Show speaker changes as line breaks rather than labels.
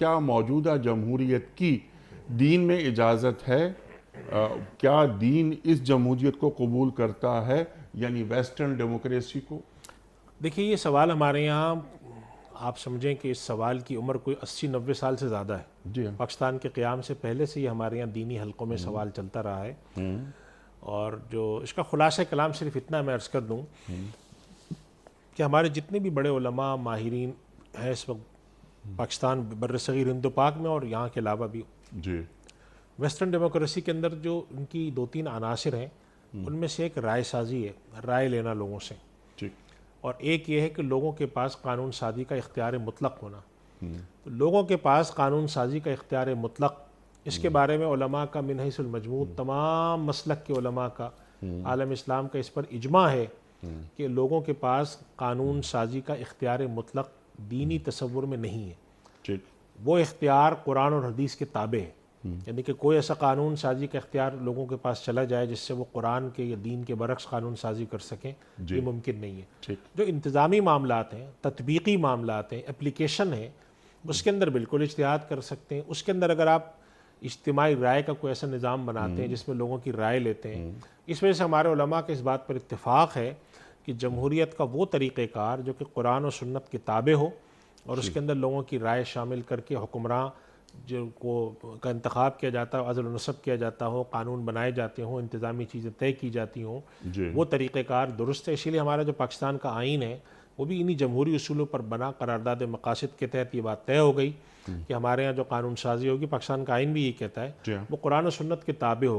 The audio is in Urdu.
کیا موجودہ جمہوریت کی دین میں اجازت ہے؟ کیا دین اس جمہوریت کو قبول کرتا ہے، یعنی ویسٹرن ڈیموکریسی کو؟
دیکھیے یہ سوال ہمارے یہاں آپ سمجھیں کہ اس سوال کی عمر کوئی 80-90 سال سے زیادہ ہے۔
جی ہاں۔
پاکستان کے قیام سے پہلے سے یہ ہمارے یہاں دینی حلقوں میں سوال چلتا رہا ہے، اور جو اس کا خلاصہ کلام صرف اتنا میں عرض کر دوں کہ ہمارے جتنے بھی بڑے علماء ماہرین ہیں اس وقت پاکستان برصغیر ہند و پاک میں اور یہاں کے علاوہ بھی،
جی
ویسٹرن ڈیموکریسی کے اندر جو ان کی 2-3 عناصر ہیں، ان میں سے ایک رائے سازی ہے، رائے لینا لوگوں سے،
ٹھیک۔
اور ایک یہ ہے کہ لوگوں کے پاس قانون سازی کا اختیار مطلق ہونا۔ تو لوگوں کے پاس قانون سازی کا اختیار مطلق، اس کے بارے میں علماء کا من حیث المجموع تمام مسلک کے علماء کا، عالم اسلام کا اس پر اجماع ہے کہ لوگوں کے پاس قانون سازی کا اختیار مطلق دینی تصور میں نہیں ہے۔
ٹھیک۔
وہ اختیار قرآن اور حدیث کے تابع ہے، یعنی کہ کوئی ایسا قانون سازی کا اختیار لوگوں کے پاس چلا جائے جس سے وہ قرآن کے یا دین کے برعکس قانون سازی کر سکیں، یہ ممکن نہیں ہے۔
ٹھیک۔
جو انتظامی معاملات ہیں، تطبیقی معاملات ہیں، اپلیکیشن ہے، اس کے اندر بالکل اجتہاد کر سکتے ہیں۔ اس کے اندر اگر آپ اجتماعی رائے کا کوئی ایسا نظام بناتے ہیں جس میں لوگوں کی رائے لیتے ہیں، اس وجہ سے ہمارے علماء کے اس بات پر اتفاق ہے کہ جمہوریت کا وہ طریقہ کار جو کہ قرآن و سنت کے تابع ہو اور اس کے اندر لوگوں کی رائے شامل کر کے حکمراں کا انتخاب کیا جاتا ہو، عزل و نصب کیا جاتا ہو، قانون بنائے جاتے ہوں، انتظامی چیزیں طے کی جاتی ہوں، وہ طریقہ کار درست ہے۔ اسی لیے ہمارا جو پاکستان کا آئین ہے وہ بھی انہی جمہوری اصولوں پر بنا، قرارداد مقاصد کے تحت یہ بات طے ہو گئی کہ ہمارے ہاں جو قانون سازی ہوگی، پاکستان کا آئین بھی یہ کہتا ہے وہ قرآن و سنت کے تابع ہوگی۔